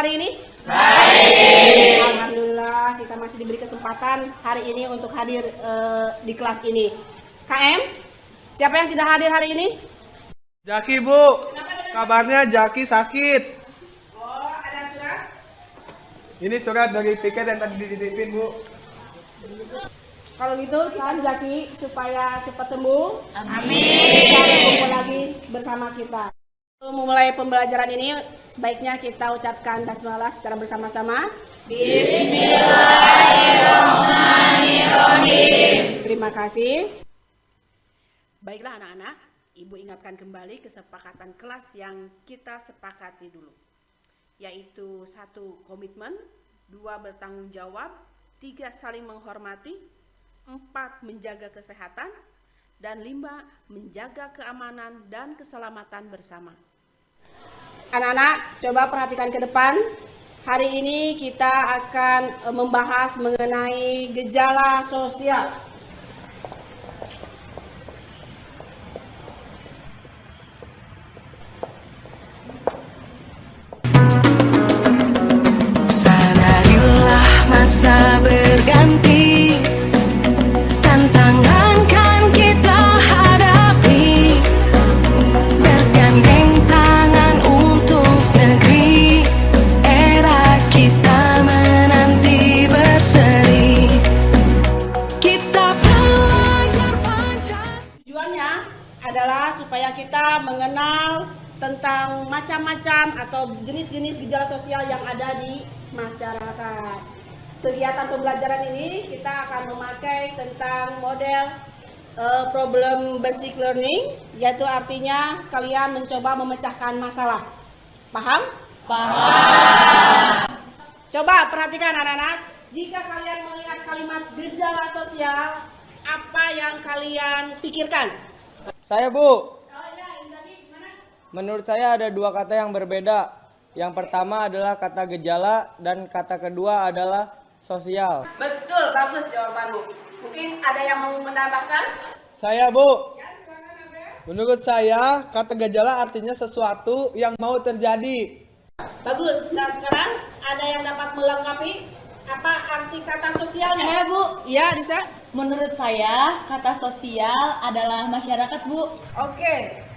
hari ini? Baik. Alhamdulillah kita masih diberi kesempatan hari ini untuk hadir di kelas ini. KM, siapa yang tidak hadir hari ini? Jaki, Bu. Kabarnya Jaki sakit. Oh, ada surat? Ini surat dari piket yang tadi dititipin, Bu. Kalau gitu, kan Jaki supaya cepat sembuh. Amin. Jangan kumpul lagi bersama kita. Untuk memulai pembelajaran ini, sebaiknya kita ucapkan basmalah secara bersama-sama. Bismillahirrahmanirrahim. Terima kasih. Baiklah anak-anak, Ibu ingatkan kembali kesepakatan kelas yang kita sepakati dulu. Yaitu 1. Komitmen, 2. Bertanggung jawab, 3. Saling menghormati, 4. Menjaga kesehatan, dan 5. Menjaga keamanan dan keselamatan bersama. Anak-anak, coba perhatikan ke depan. Hari ini kita akan membahas mengenai gejala sosial. Sadarilah masa berganti, tantangan kan kita hadapi, bergandeng tangan untuk negeri, era kita menanti berseri, kita pelajar Pancasila. Tujuannya adalah supaya kita mengenal tentang macam-macam atau jenis-jenis gejala sosial yang ada di masyarakat. Kegiatan pembelajaran ini kita akan memakai tentang model problem basic learning, yaitu artinya kalian mencoba memecahkan masalah. Paham? Paham. Coba perhatikan anak-anak, jika kalian melihat kalimat gejala sosial, apa yang kalian pikirkan? Saya, Bu. Menurut saya ada 2 kata yang berbeda. Yang pertama adalah kata gejala dan kata kedua adalah sosial. Betul, bagus jawabanmu. Mungkin ada yang mau menambahkan? Saya, Bu. Menurut saya, kata gejala artinya sesuatu yang mau terjadi. Bagus. Nah sekarang ada yang dapat melengkapi apa arti kata sosialnya? Saya, Bu. Iya, Disa. Menurut saya, kata sosial adalah masyarakat, Bu. Oke.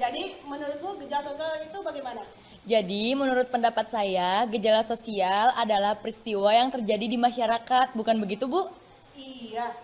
Jadi menurutmu gejala sosial itu bagaimana? Jadi, menurut pendapat saya, gejala sosial adalah peristiwa yang terjadi di masyarakat. Bukan begitu, Bu? Iya.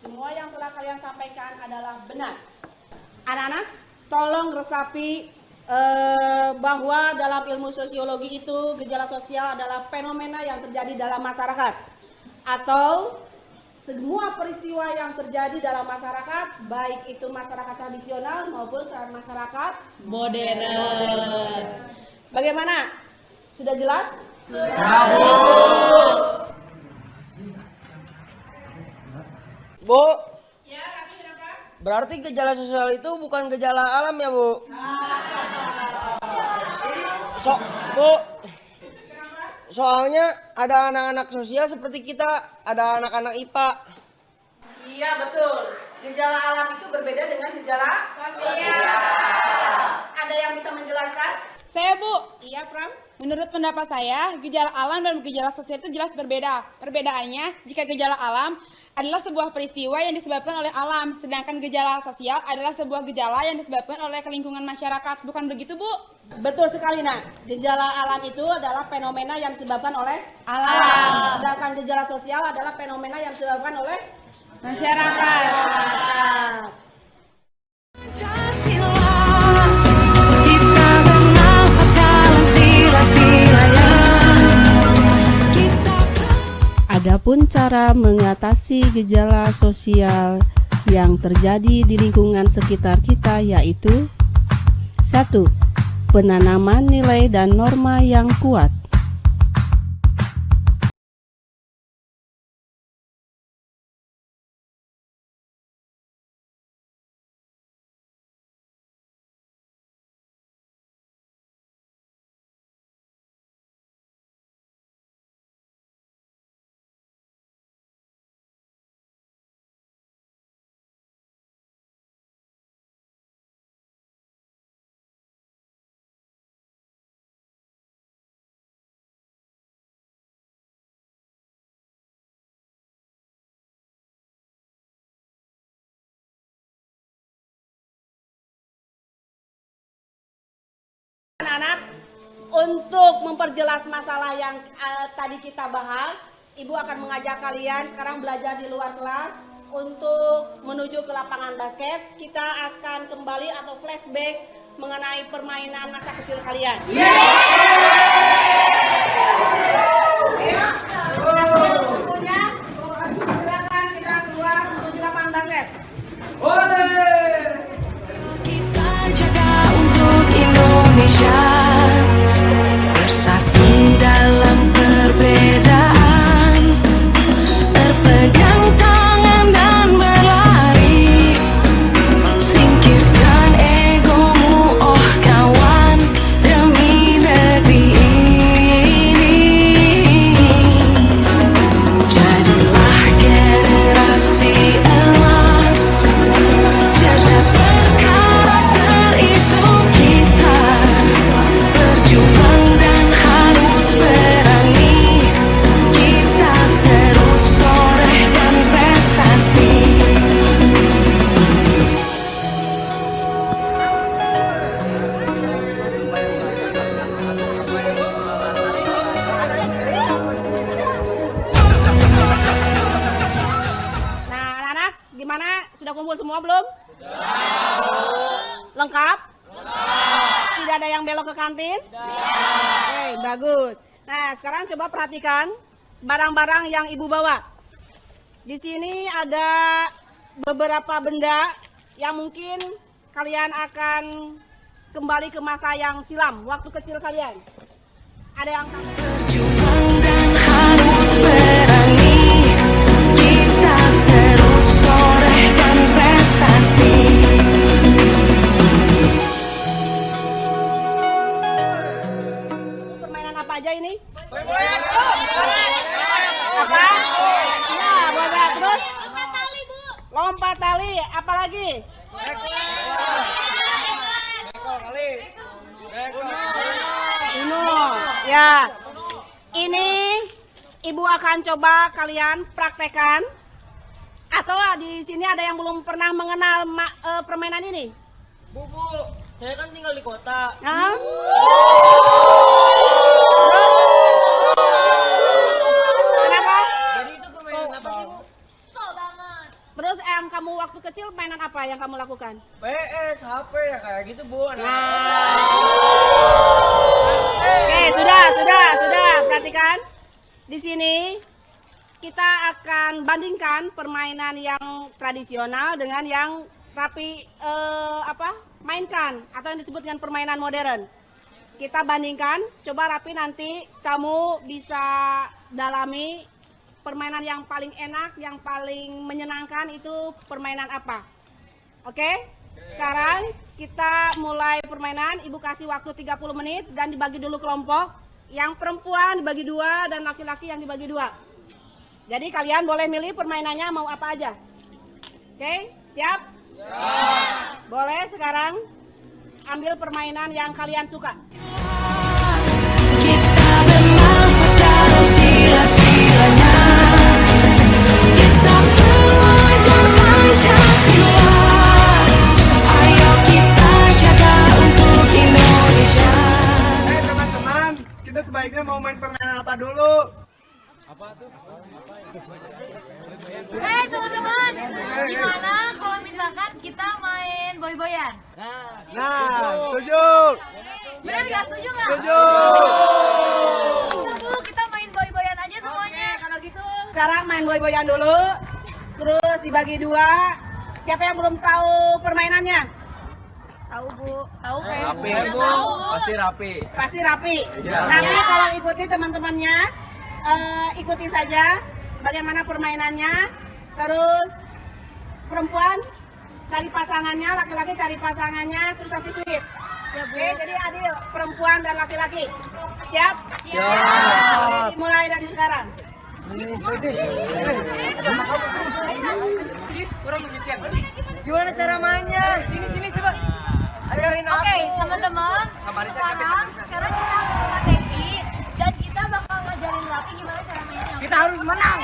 Semua yang telah kalian sampaikan adalah benar. Anak-anak, tolong resapi bahwa dalam ilmu sosiologi itu gejala sosial adalah fenomena yang terjadi dalam masyarakat atau semua peristiwa yang terjadi dalam masyarakat, baik itu masyarakat tradisional maupun masyarakat Modern. Bagaimana? Sudah jelas? Bu, Ya, tapi kenapa? berarti gejala sosial itu bukan gejala alam ya, Bu? Bu, soalnya ada anak-anak sosial seperti kita, ada anak-anak IPA. Iya, betul. Gejala alam itu berbeda dengan gejala sosial. Ada yang bisa menjelaskan? Saya, Bu. Iya, Pram. Menurut pendapat saya, gejala alam dan gejala sosial itu jelas berbeda. Perbedaannya, jika gejala alam adalah sebuah peristiwa yang disebabkan oleh alam, sedangkan gejala sosial adalah sebuah gejala yang disebabkan oleh lingkungan masyarakat. Bukan begitu, Bu? Betul sekali, Nak. Gejala alam itu adalah fenomena yang disebabkan oleh alam. Sedangkan gejala sosial adalah fenomena yang disebabkan oleh masyarakat. Pancasila, kita bernafas dalam sila-silanya, kita Adapun cara mengatasi gejala sosial yang terjadi di lingkungan sekitar kita yaitu 1. Penanaman nilai dan norma yang kuat. anak-anak, untuk memperjelas masalah yang tadi kita bahas, Ibu akan mengajak kalian sekarang belajar di luar kelas untuk menuju ke lapangan basket. Kita akan kembali atau flashback mengenai permainan masa kecil kalian. Silakan kita keluar menuju lapangan basket. Kita jaga untuk Indonesia, bersatu dalam perbedaan, berpegang tangan dan berlari, singkirkan egomu oh kawan, demi negeri ini. Jadilah generasi emas, cerdas berkarakter itu kita, berjuang dan harus berani, kita terus torehkan prestasi. Nah, anak-anak, gimana? Sudah kumpul semua belum? Lengkap? Tidak ada yang belok ke kantin? Oke, bagus. Nah, sekarang coba perhatikan barang-barang yang Ibu bawa. Di sini ada beberapa benda yang mungkin kalian akan kembali ke masa yang silam, waktu kecil kalian. Ada yang Berjuang dan harus berani, kita terus torehkan prestasi. permainan apa aja ini? Apa? Ya, bola. Terus? Lompat tali, apa lagi? Uno. Ya. Ini Ibu akan coba kalian praktekkan. Atau di sini ada yang belum pernah mengenal permainan ini? Bu, saya kan tinggal di kota. Hah? Kenapa? Jadi itu permainan apa sih, Bu? Terus yang kamu waktu kecil mainan apa yang kamu lakukan? PS, HP ya kayak gitu, Bu. Oke, sudah. Perhatikan. Di sini kita akan bandingkan permainan yang tradisional dengan yang Rapi mainkan atau yang disebut dengan permainan modern. Kita bandingkan, coba Rapi nanti kamu bisa dalami permainan yang paling enak, yang paling menyenangkan itu permainan apa. Oke? Sekarang kita mulai permainan, Ibu kasih waktu 30 menit dan dibagi dulu kelompok. Yang perempuan dibagi 2 dan laki-laki yang dibagi 2. Jadi kalian boleh milih permainannya mau apa aja. Oke? Siap? Boleh sekarang ambil permainan yang kalian suka. Kita bernafas dalam sila-silanya, kita belajar Pancasila. Ayo kita jaga untuk Indonesia. Teman-teman, kita sebaiknya mau main permainan apa dulu? Teman-teman, gimana kalau misalkan kita main boy-boyan? Nah, setuju. Bener nggak? Setuju nggak? Setuju. Bu, kita main boy-boyan aja semuanya. Kalau gitu sekarang main boy-boyan dulu. Terus dibagi 2. Siapa yang belum tahu permainannya? Tahu, Bu. Tahu kan? Rapi, pasti rapi. Pasti Rapi. Nanti kalau ikuti teman-temannya, ikuti saja bagaimana permainannya. Terus perempuan cari pasangannya, laki-laki cari pasangannya, terus nanti sweet. Ya, Bu. Oke, jadi adil perempuan dan laki-laki. Siap? Siap. Mulai dari sekarang. Gimana cara mainnya? Sini coba. Ajarin aku. Oke, teman-teman. Sekarang kita strategi dan kita bakal ngajarin Rapi gimana cara mainnya. Kita harus menang.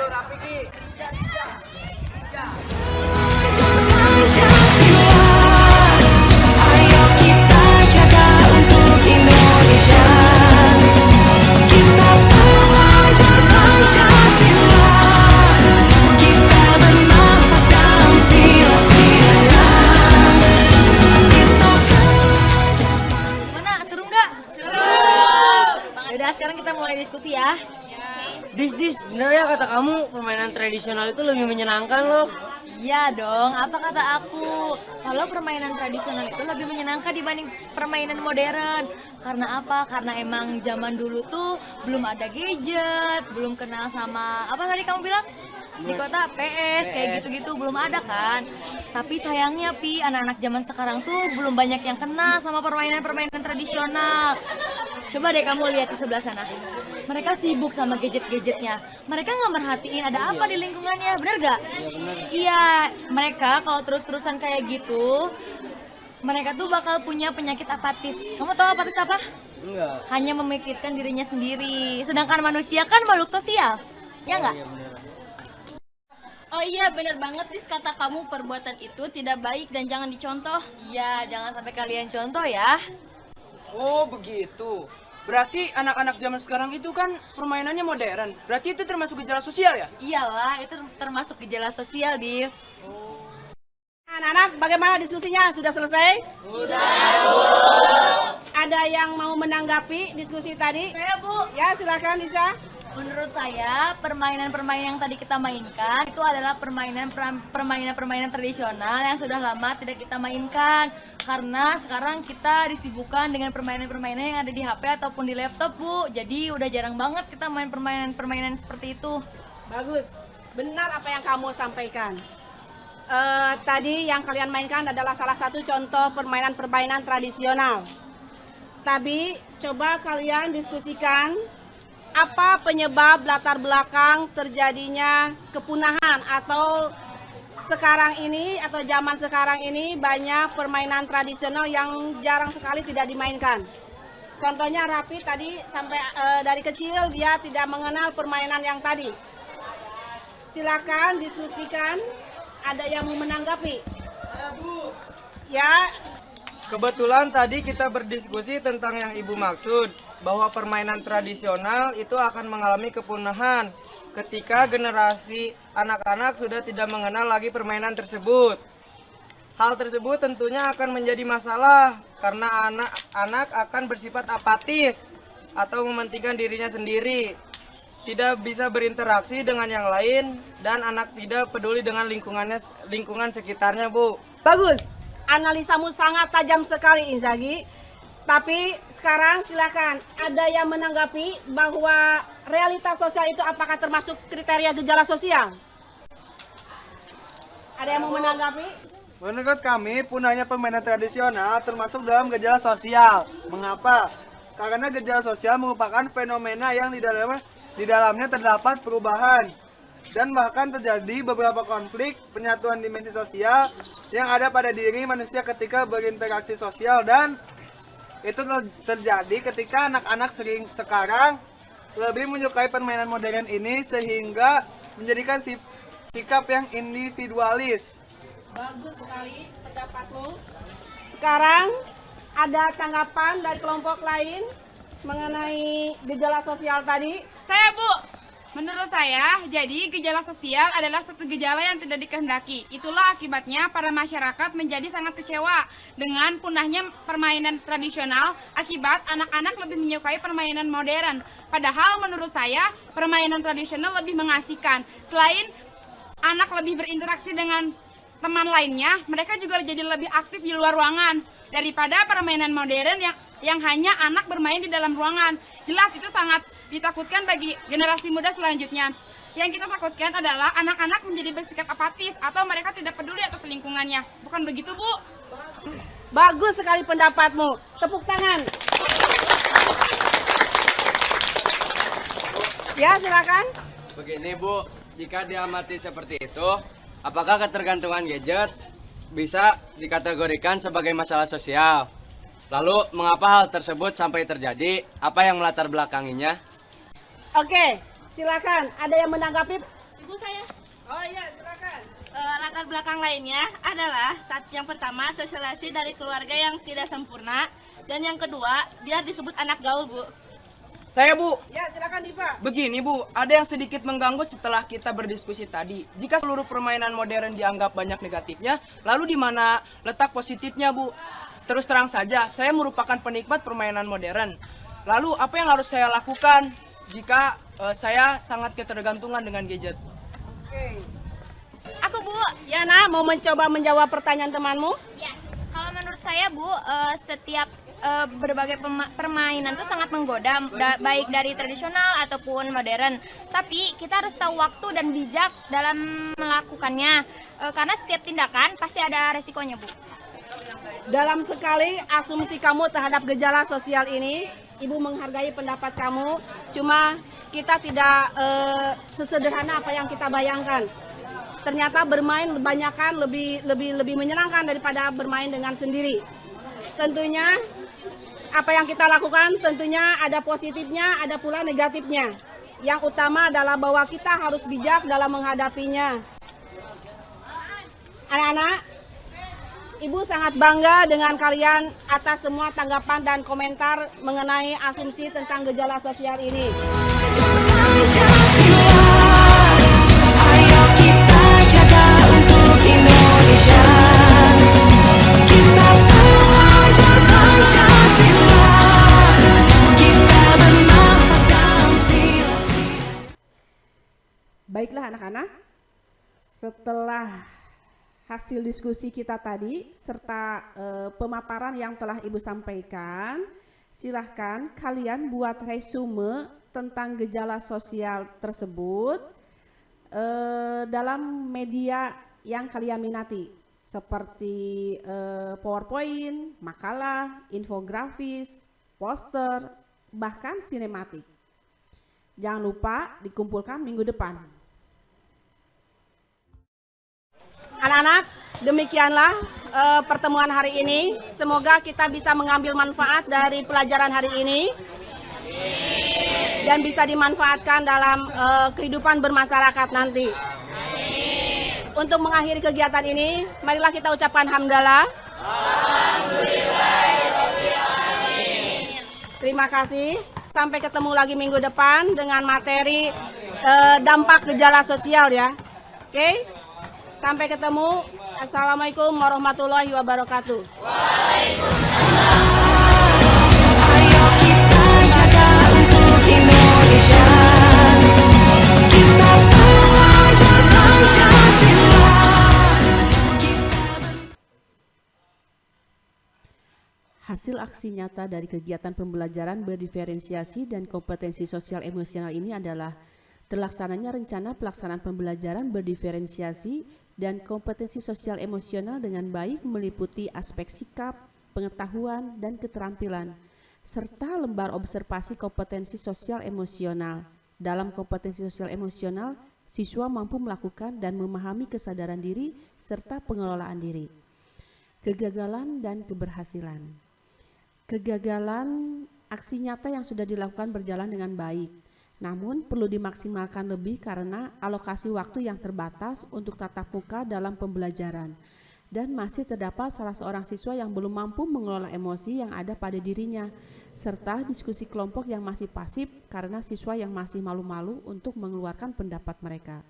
rapi Ki. Pancasila, ayo kita jaga untuk Indonesia. Kita pelajar Pancasila, kita bernafas dalam sila-silanya. Kita pelajar Mana, seru nggak? Seru! Yaudah, sekarang kita mulai diskusi ya. Dis, bener ya kata kamu permainan tradisional itu lebih menyenangkan loh. Iya dong, apa kata aku? Kalau permainan tradisional itu lebih menyenangkan dibanding permainan modern. Karena apa? Karena emang zaman dulu tuh belum ada gadget, belum kenal sama, apa tadi kamu bilang? Di kota PS, kayak gitu-gitu belum ada kan. Tapi sayangnya Pi, anak-anak zaman sekarang tuh belum banyak yang kenal sama permainan-permainan tradisional. Coba deh kamu lihat di sebelah sana. Mereka sibuk sama gadget-gadgetnya. Mereka nggak merhatiin ada apa di lingkungannya, bener gak? Iya, mereka kalau terus-terusan kayak gitu, mereka tuh bakal punya penyakit apatis. Kamu tahu apatis apa? Enggak. Hanya memikirkan dirinya sendiri. Sedangkan manusia kan makhluk sosial, ya nggak? Oh iya, bener banget Dis, kata kamu perbuatan itu tidak baik dan jangan dicontoh. Iya, jangan sampai kalian contoh ya. Oh begitu. Berarti anak-anak zaman sekarang itu kan permainannya modern. Berarti itu termasuk gejala sosial ya? Iyalah, itu termasuk gejala sosial, Div. Anak-anak, bagaimana diskusinya? Sudah selesai? Sudah, Bu. Ada yang mau menanggapi diskusi tadi? Saya, Bu. Ya, silakan Lisa. Menurut saya, permainan-permainan yang tadi kita mainkan itu adalah permainan-permainan tradisional yang sudah lama tidak kita mainkan. Karena sekarang kita disibukkan dengan permainan-permainan yang ada di HP ataupun di laptop, Bu. Jadi udah jarang banget kita main permainan-permainan seperti itu. Bagus. Benar apa yang kamu sampaikan. Tadi yang kalian mainkan adalah salah satu contoh permainan-permainan tradisional. Tapi coba kalian diskusikan apa penyebab latar belakang terjadinya kepunahan atau sekarang ini atau zaman sekarang ini banyak permainan tradisional yang jarang sekali tidak dimainkan. Contohnya Rafi tadi sampai dari kecil dia tidak mengenal permainan yang tadi. Silakan diskusikan. Ada yang mau menanggapi? Bu. Ya. Kebetulan tadi kita berdiskusi tentang yang Ibu maksud, bahwa permainan tradisional itu akan mengalami kepunahan ketika generasi anak-anak sudah tidak mengenal lagi permainan tersebut. Hal tersebut tentunya akan menjadi masalah karena anak-anak akan bersifat apatis atau mementingkan dirinya sendiri, tidak bisa berinteraksi dengan yang lain, dan anak tidak peduli dengan lingkungan sekitarnya, Bu. Bagus. Analisamu sangat tajam sekali, Inzaghi. Tapi sekarang silakan, ada yang menanggapi bahwa realitas sosial itu apakah termasuk kriteria gejala sosial? Ada yang mau menanggapi? Menurut kami, punahnya permainan tradisional termasuk dalam gejala sosial. Mengapa? Karena gejala sosial merupakan fenomena yang di dalamnya terdapat perubahan dan bahkan terjadi beberapa konflik penyatuan dimensi sosial yang ada pada diri manusia ketika berinteraksi sosial, dan itu terjadi ketika anak-anak sekarang lebih menyukai permainan modern ini sehingga menjadikan sikap yang individualis. Bagus sekali pendapatmu. Sekarang ada tanggapan dari kelompok lain mengenai gejala sosial tadi? Saya, Bu. Menurut saya, jadi gejala sosial adalah satu gejala yang tidak dikehendaki. Itulah akibatnya para masyarakat menjadi sangat kecewa dengan punahnya permainan tradisional akibat anak-anak lebih menyukai permainan modern. Padahal menurut saya, permainan tradisional lebih mengasihkan. Selain anak lebih berinteraksi dengan teman lainnya, mereka juga jadi lebih aktif di luar ruangan daripada permainan modern yang hanya anak bermain di dalam ruangan. Jelas itu sangat ditakutkan bagi generasi muda selanjutnya. Yang kita takutkan adalah anak-anak menjadi bersikap apatis atau mereka tidak peduli atas lingkungannya. Bukan begitu, Bu? Bagus sekali pendapatmu. Tepuk tangan. Ya, silakan. Begini Bu, jika diamati seperti itu, apakah ketergantungan gadget bisa dikategorikan sebagai masalah sosial? Lalu, mengapa hal tersebut sampai terjadi? Apa yang melatar belakanginya? Oke, silakan. Ada yang menanggapi Bu, saya. Oh iya, silakan. Latar belakang lainnya adalah yang pertama sosialisasi dari keluarga yang tidak sempurna, dan yang kedua dia disebut anak gaul, Bu. Saya, Bu. Ya, silakan Diva. Begini, Bu, ada yang sedikit mengganggu setelah kita berdiskusi tadi. Jika seluruh permainan modern dianggap banyak negatifnya, lalu di mana letak positifnya, Bu? Terus terang saja, saya merupakan penikmat permainan modern. Lalu, apa yang harus saya lakukan jika saya sangat ketergantungan dengan gadget? Oke. Aku, Bu. Yana, mau mencoba menjawab pertanyaan temanmu? Ya, kalau menurut saya, Bu, setiap berbagai permainan itu sangat menggoda, baik dari tradisional ataupun modern. Tapi kita harus tahu waktu dan bijak dalam melakukannya, karena setiap tindakan pasti ada resikonya, Bu. Dalam sekali asumsi kamu terhadap gejala sosial ini, Ibu menghargai pendapat kamu. Cuma kita tidak sesederhana apa yang kita bayangkan. Ternyata bermain kebanyakan lebih menyenangkan daripada bermain dengan sendiri. Tentunya apa yang kita lakukan tentunya ada positifnya, ada pula negatifnya. Yang utama adalah bahwa kita harus bijak dalam menghadapinya. Anak-anak, Ibu sangat bangga dengan kalian atas semua tanggapan dan komentar mengenai asumsi tentang gejala sosial ini. Pancasila, ayo kita jaga untuk Indonesia. Kita belajar Pancasila, kita bernafas dalam sila-sila. Baiklah anak-anak, setelah hasil diskusi kita tadi serta pemaparan yang telah Ibu sampaikan, silahkan kalian buat resume tentang gejala sosial tersebut dalam media yang kalian minati, seperti PowerPoint, makalah, infografis, poster, bahkan sinematik. Jangan lupa dikumpulkan minggu depan. Anak-anak, demikianlah pertemuan hari ini. Semoga kita bisa mengambil manfaat dari pelajaran hari ini dan bisa dimanfaatkan dalam kehidupan bermasyarakat nanti. Untuk mengakhiri kegiatan ini, marilah kita ucapkan hamdalah. Terima kasih. Sampai ketemu lagi minggu depan dengan materi dampak gejala sosial ya. Oke? Sampai ketemu. Assalamualaikum warahmatullahi wabarakatuh. Ayo kita jaga untuk Indonesia. Kita belajar Pancasila. Hasil aksi nyata dari kegiatan pembelajaran berdiferensiasi dan kompetensi sosial emosional ini adalah terlaksananya rencana pelaksanaan pembelajaran berdiferensiasi dan kompetensi sosial emosional dengan baik meliputi aspek sikap, pengetahuan, dan keterampilan, serta lembar observasi kompetensi sosial emosional. Dalam kompetensi sosial emosional, siswa mampu melakukan dan memahami kesadaran diri serta pengelolaan diri. Kegagalan dan keberhasilan. Kegagalan aksi nyata yang sudah dilakukan berjalan dengan baik. Namun perlu dimaksimalkan lebih karena alokasi waktu yang terbatas untuk tatap muka dalam pembelajaran dan masih terdapat salah seorang siswa yang belum mampu mengelola emosi yang ada pada dirinya serta diskusi kelompok yang masih pasif karena siswa yang masih malu-malu untuk mengeluarkan pendapat mereka.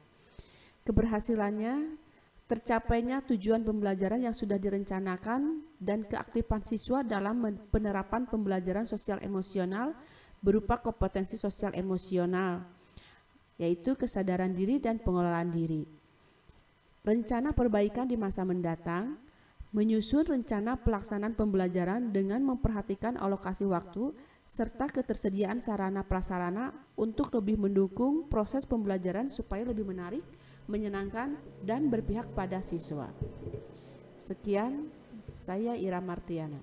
Keberhasilannya, tercapainya tujuan pembelajaran yang sudah direncanakan dan keaktifan siswa dalam penerapan pembelajaran sosial emosional berupa kompetensi sosial emosional, yaitu kesadaran diri dan pengelolaan diri. Rencana perbaikan di masa mendatang, menyusun rencana pelaksanaan pembelajaran dengan memperhatikan alokasi waktu, serta ketersediaan sarana prasarana untuk lebih mendukung proses pembelajaran supaya lebih menarik, menyenangkan, dan berpihak pada siswa. Sekian, saya Ira Martiana.